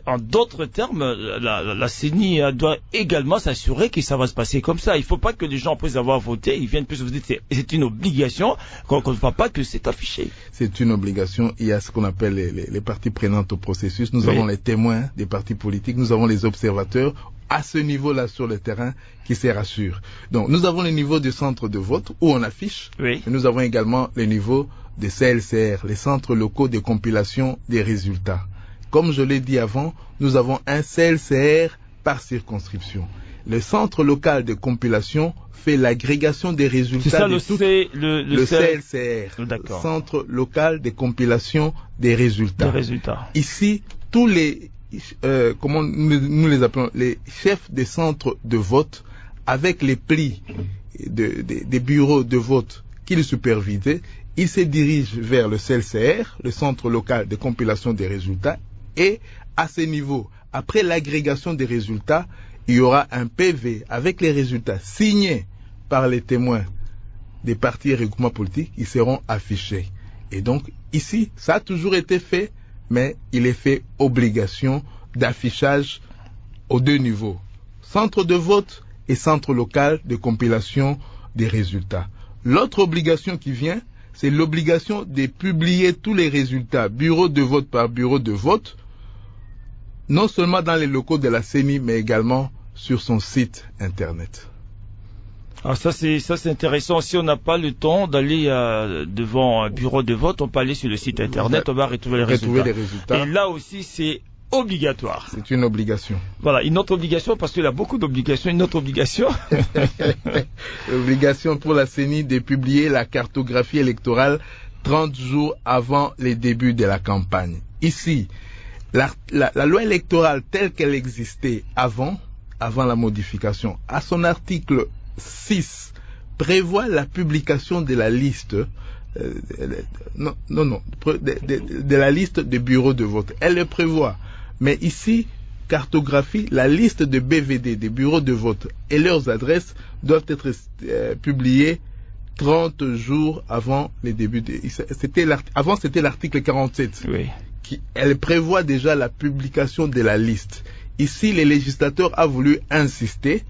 en d'autres termes, la CENI doit également s'assurer que ça va se passer comme ça. Il ne faut pas que les gens, après avoir voté, ils viennent plus vous dire c'est une obligation, qu'on ne voit pas que c'est affiché. C'est une obligation. Il y a ce qu'on appelle les parties prenantes au processus. Nous avons les témoins des partis politiques, nous avons les observateurs à ce niveau-là sur le terrain qui se rassurent. Donc nous avons le niveau du centre de vote où on affiche, oui. Et nous avons également le niveau des CLCR, les centres locaux de compilation des résultats. Comme je l'ai dit avant, nous avons un CLCR par circonscription. Le centre local de compilation fait l'agrégation des résultats. C'est ça, le CLCR, d'accord. Centre local de compilation des résultats. Ici, tous les, comment nous les appelons, les chefs des centres de vote, avec les plis des bureaux de vote qu'ils supervisaient, ils se dirigent vers le CLCR, le centre local de compilation des résultats, et à ce niveau, après l'agrégation des résultats, il y aura un PV avec les résultats signés par les témoins des partis et regroupements politiques, ils seront affichés. Et donc, ici, ça a toujours été fait, mais il est fait obligation d'affichage aux deux niveaux. Centre de vote et centre local de compilation des résultats. L'autre obligation qui vient, c'est l'obligation de publier tous les résultats, bureau de vote par bureau de vote, non seulement dans les locaux de la CENI, mais également sur son site internet. Alors ça c'est intéressant. Si on n'a pas le temps d'aller devant un bureau de vote, on peut aller sur le site internet, on va retrouver les résultats. Et là aussi c'est obligatoire. C'est une obligation. Voilà, une autre obligation, parce qu'il y a beaucoup d'obligations, une autre obligation. L'obligation pour la CENI de publier la cartographie électorale 30 jours avant les débuts de la campagne. Ici, la loi électorale telle qu'elle existait avant la modification, à son article 6, prévoit la publication de la liste de la liste des bureaux de vote. Elle le prévoit. Mais ici, cartographie, la liste de BVD, des bureaux de vote et leurs adresses doivent être publiées 30 jours avant les débuts. Avant, c'était l'article 47. Oui. Elle prévoit déjà la publication de la liste. Ici, le législateur a voulu insister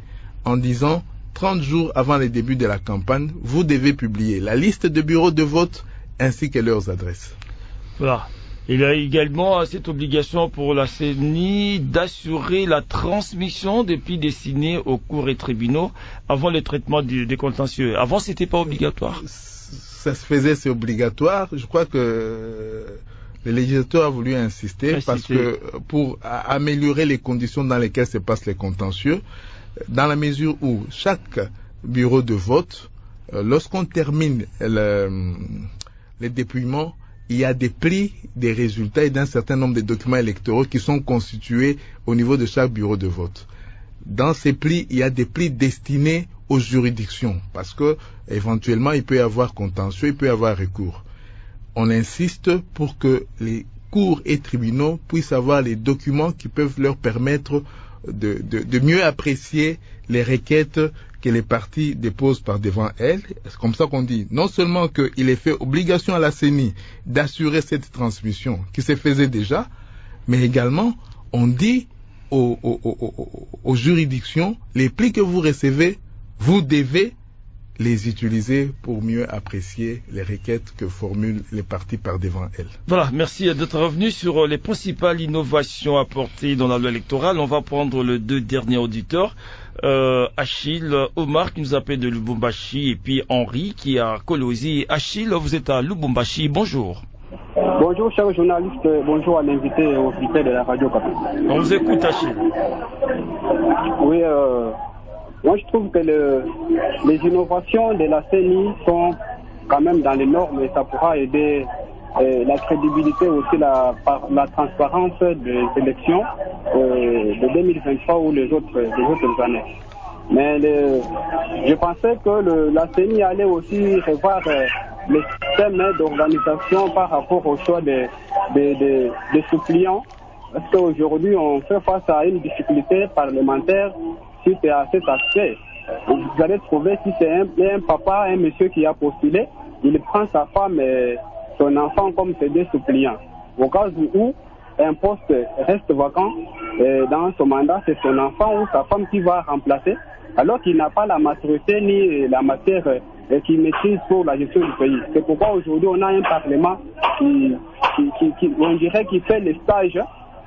en disant 30 jours avant les débuts de la campagne, vous devez publier la liste de bureaux de vote ainsi que leurs adresses. Voilà. Il y a également cette obligation pour la CENI d'assurer la transmission des plis destinés aux cours et tribunaux avant le traitement des contentieux. Avant, c'était pas obligatoire. Ça se faisait, c'est obligatoire. Je crois que le législateur a voulu insister parce que pour améliorer les conditions dans lesquelles se passent les contentieux, dans la mesure où chaque bureau de vote, lorsqu'on termine les dépouillements, il y a des plis, des résultats et d'un certain nombre de documents électoraux qui sont constitués au niveau de chaque bureau de vote. Dans ces plis, il y a des plis destinés aux juridictions parce que éventuellement il peut y avoir contentieux, il peut y avoir recours. On insiste pour que les cours et tribunaux puissent avoir les documents qui peuvent leur permettre de mieux apprécier les requêtes que les parties déposent par devant elles. C'est comme ça qu'on dit, non seulement qu'il est fait obligation à la CENI d'assurer cette transmission qui se faisait déjà, mais également on dit aux juridictions, les plis que vous recevez, vous devez les utiliser pour mieux apprécier les requêtes que formulent les parties par devant elles. Voilà, merci d'être revenu sur les principales innovations apportées dans la loi électorale. On va prendre les deux derniers auditeurs, Achille, Omar qui nous appelle de Lubumbashi et puis Henri qui est à Kolosi. Achille, vous êtes à Lubumbashi, bonjour. Bonjour chers journalistes, bonjour à l'invité et au invité de la radio Capi. On vous écoute Achille. Oui, moi je trouve que les innovations de la CENI sont quand même dans les normes et ça pourra aider la crédibilité aussi la transparence des élections de 2023 ou les autres années. Mais je pensais que la CENI allait aussi revoir le système d'organisation par rapport au choix des suppléants. Parce qu'aujourd'hui on fait face à une difficulté parlementaire suite à cet aspect. Vous allez trouver si c'est un papa, un monsieur qui a postulé, il prend sa femme et son enfant comme ses deux suppléants. Au cas où un poste reste vacant, dans son mandat, c'est son enfant ou sa femme qui va remplacer, alors qu'il n'a pas la maturité ni la matière qu'il maîtrise pour la gestion du pays. C'est pourquoi aujourd'hui on a un parlement qui on dirait qu'il fait les stages.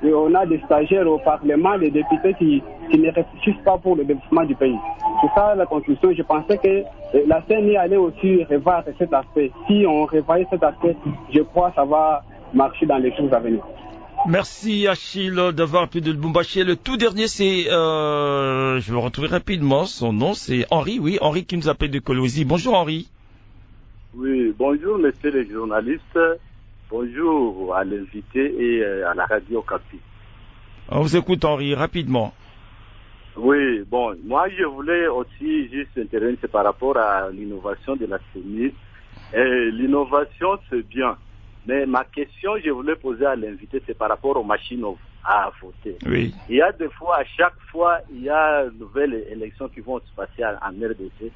Et on a des stagiaires au Parlement, des députés qui ne réfléchissent pas pour le développement du pays. C'est ça la conclusion. Je pensais que la CENI allait aussi revoir cet aspect. Si on revoyait cet aspect, je crois que ça va marcher dans les jours à venir. Merci Achille d'avoir appelé de Lubumbashi. Le tout dernier, c'est, je vais retrouver rapidement son nom, c'est Henri, oui, Henri qui nous appelle de Kolwezi. Bonjour Henri. Oui, bonjour messieurs les journalistes, bonjour à l'invité et à la radio Capi. On vous écoute Henri, rapidement. Oui, bon, moi je voulais aussi juste intervenir par rapport à l'innovation de la CENI. L'innovation c'est bien. Mais ma question, je voulais poser à l'invité, c'est par rapport aux machines à voter. Oui. Il y a des fois, à chaque fois, il y a de nouvelles élections qui vont se passer en RDC.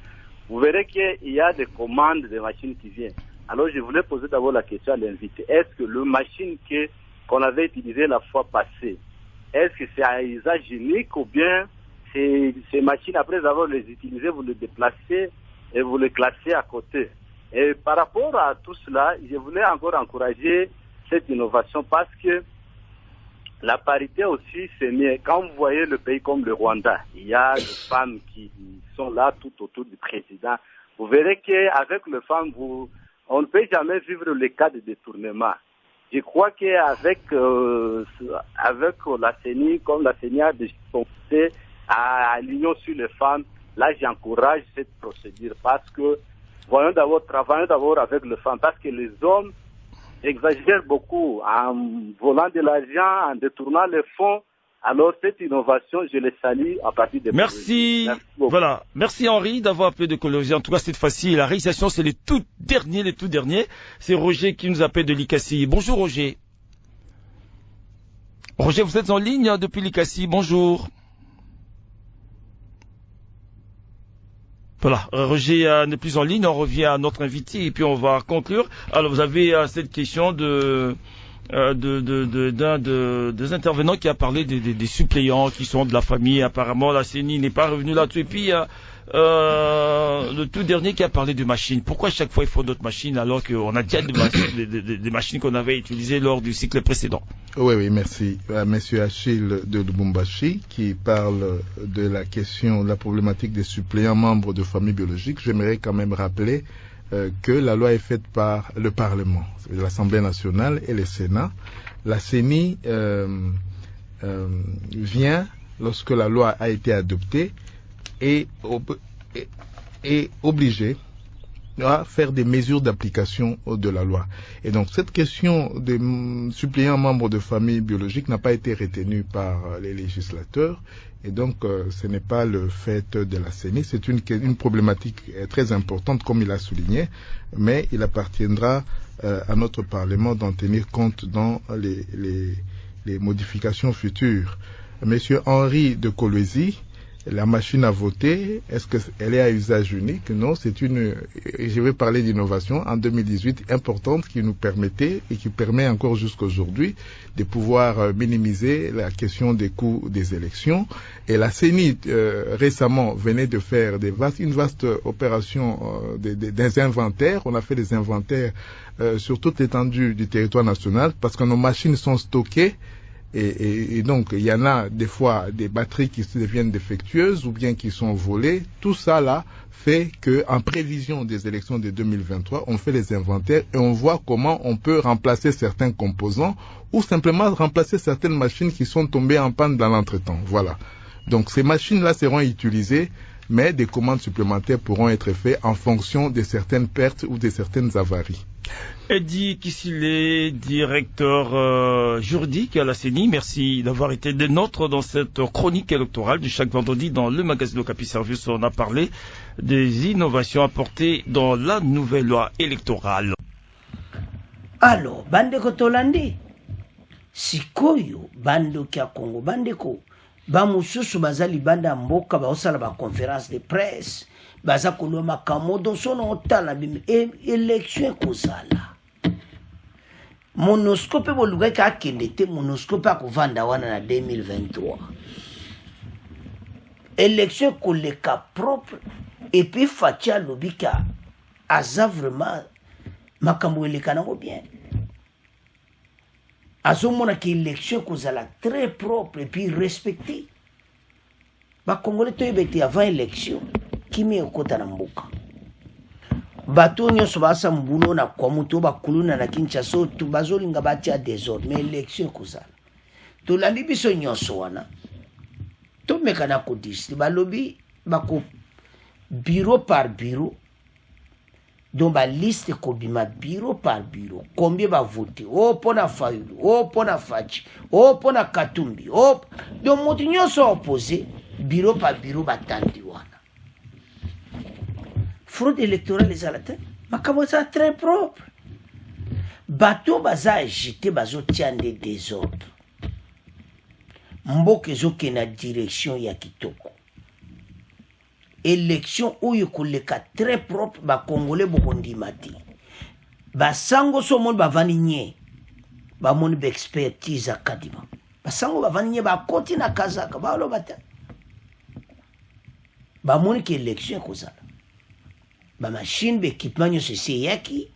Vous verrez qu'il y a des commandes de machines qui viennent. Alors, je voulais poser d'abord la question à l'invité. Est-ce que le machine qu'on avait utilisé la fois passée, est-ce que c'est un usage unique ou bien ces machines, après avoir les utilisées, vous les déplacez et vous les classez à côté? Et par rapport à tout cela, je voulais encore encourager cette innovation parce que la parité aussi, c'est mieux. Quand vous voyez le pays comme le Rwanda, il y a des femmes qui sont là tout autour du président. Vous verrez qu'avec les femmes, on ne peut jamais vivre les cas de détournement. Je crois qu'avec la CENI, comme la CENI a pensé à l'union sur les femmes, là j'encourage cette procédure parce que travaillons d'abord avec les femmes parce que les hommes exagèrent beaucoup en volant de l'argent, en détournant les fonds. Alors cette innovation, je les salue à partir de... Merci. Voilà. Merci Henri d'avoir appelé de Kolwezi. En tout cas, cette fois-ci, la réalisation, c'est les tout derniers. C'est Roger qui nous appelle de Likasi. Bonjour Roger. Roger, vous êtes en ligne depuis Likasi. Bonjour. Voilà, Roger n'est plus en ligne, on revient à notre invité et puis on va conclure. Alors vous avez cette question des intervenants qui a parlé des suppléants qui sont de la famille. Apparemment la CENI n'est pas revenue là-dessus. Et puis le tout dernier qui a parlé de machines. Pourquoi chaque fois il faut d'autres machines alors qu'on a déjà des machines qu'on avait utilisées lors du cycle précédent? Oui, merci. Monsieur Achille de Lubumbashi qui parle de la question, de la problématique des suppléants membres de famille biologique. J'aimerais quand même rappeler que la loi est faite par le Parlement, l'Assemblée nationale et le Sénat. La CENI vient, lorsque la loi a été adoptée, est obligée à faire des mesures d'application de la loi. Et donc cette question des suppléants membres de famille biologique n'a pas été retenue par les législateurs. Et donc ce n'est pas le fait de la CENI, c'est une problématique très importante comme il a souligné, mais il appartiendra à notre Parlement d'en tenir compte dans les modifications futures. Monsieur Henri de Kolwezi, la machine à voter, est-ce qu'elle est à usage unique? Non, je vais parler d'innovation en 2018 importante qui nous permettait et qui permet encore jusqu'aujourd'hui de pouvoir minimiser la question des coûts des élections. Et la CENI récemment venait de faire une vaste opération des inventaires. On a fait des inventaires sur toute l'étendue du territoire national parce que nos machines sont stockées. Et donc, il y en a des fois des batteries qui deviennent défectueuses ou bien qui sont volées. Tout ça là fait que, en prévision des élections de 2023, on fait les inventaires et on voit comment on peut remplacer certains composants ou simplement remplacer certaines machines qui sont tombées en panne dans l'entretemps. Voilà. Donc, ces machines-là seront utilisées, mais des commandes supplémentaires pourront être faites en fonction de certaines pertes ou de certaines avaries. Eddie Kissile, directeur juridique à la CENI, merci d'avoir été des nôtres dans cette chronique électorale de chaque vendredi dans le magazine Okapi Service. On a parlé des innovations apportées dans la nouvelle loi électorale. Alors, bandeko tolandi, sikoyo bandoki ya Congo, bandeko bamususu bazali banda mboka baosala ba conférence de presse, baza koloma makambo sono otala bimi élection kozala. Monoscope boluga ka akende te monoscope akovanda wana na 2023. Élection koleka propre et puis Fatia lobika aza vraiment makambo eleka nango bien. Azomona ki élection kozala très propre et puis respecté. Ba Congolais toyebete avant élection kimi okota na mboka. Bato nyonso basa mbulo na kwa muto bakuluna na Kinshasa tu bazolinga batia désordre mais élection kozala. tolandi biso nyonso wana tomekana kodisi balobi bako bureau par bureau donc baliste kobima bureau par bureau combien va voter pona Fayulu pona Fachi pona Katumbi donc moto nyonso opposé bureau par bureau batandi wana fraude électorale ezala te makambo eza très propre bato baza agité bazotia nde désordre mboka ezokende na direction ya kitoko élection oyo koleka très propre bakongole bokondima te basango so omoni bavandi nye bamoni baexpertise akadima basango bavandi nye bakoti na kazaka baloba te bamoni ke élection ekozala bamachine baéquipement nyonso esi eyaki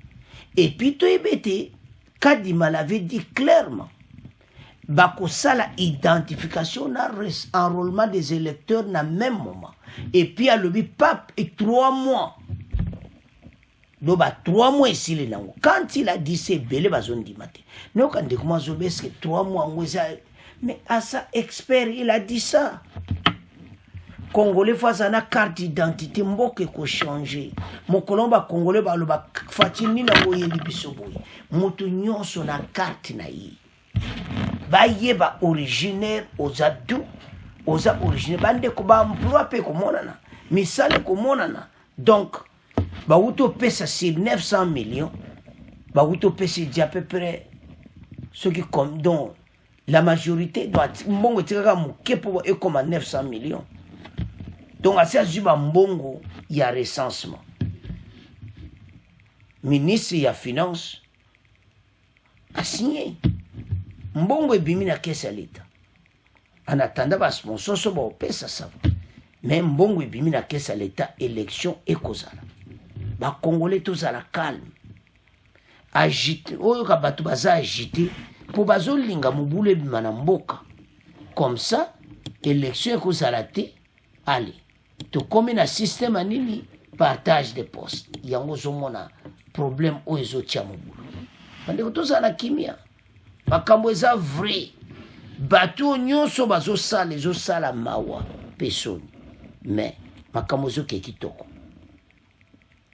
epuis toyebi ete kadima l'avait dit clairement bakosala identification na enrôlement des électeurs na même moment et puis alobi pape et 3 mois donc 3 mois esili nango quand il a dit c'est belé bazondima te noka ndeko mazobe est-ce que 3 mois ngo eza mais à ça expert il a dit ça Congolais face à na carte d'identité mboke ko changer mokolo ba congolais ba loba fatini na boyebi biso boye mutu nyonso na carte na yi bayeba originaire ozadu oza originaire bande ko ba emploi pe ko monana misale ko monana donc ba uto pesa sur 900 millions ba uto pesa à peu près ce qui comme donc la majorité doit mbongo tika mu kepo e comme 900 millions. Donc, à ce moment mbongo, il y a recensement. Ministre de la Finance a signé. Mbongo est bimi na caisse à l'État. En attendant, le sponsor so ba opesa ça. Mais mbongo est bimi na caisse à l'État, élection et kozala. Ba Congolais tous à la calme. Agité, oyo ka batu baza agité pour bazo linga mubule bima na mboka. Comme ça, élection et kozala te, allez. To comme na système anini partage de postes yango zomona problème o ezotia mobulu bande kotoza na kimia makambo eza vrai bato nyonso bazosala ezosala mawa pesoni mais makambo zoke kitoko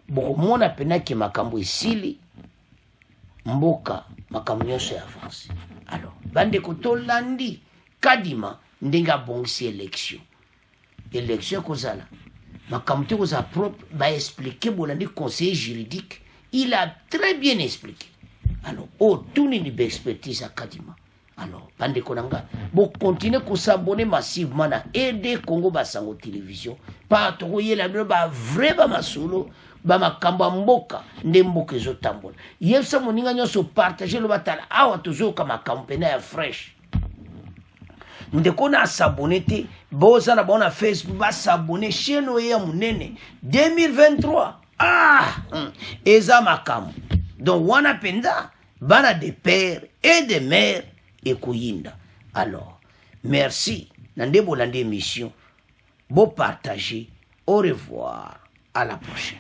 bokomona penaki makambo esili mboka makambo nyonso ya avance alors bande kotolandi kadima ndenga bongisi élection kozala makamute koza propre ba expliquer bolandi conseiller juridique il a très bien expliqué alors tout ni expertise à kadima alors bande konanga bo continuer ko s'abonner massivement na aider Congo Basango télévision pa to yela ba vrai ba masolo ba makamba mboka nde mboka ezotambola yesa moninga nyonso partager lo batala awa tozoka makampena ya fresh ndeko na s'abonner te boza na bona Facebook ba s'abonner chaîne ya munene 2023 eza makambo donc wana penda bana de père et de mère et kuyinda alors merci na ndebo la émission beau partager au revoir à la prochaine.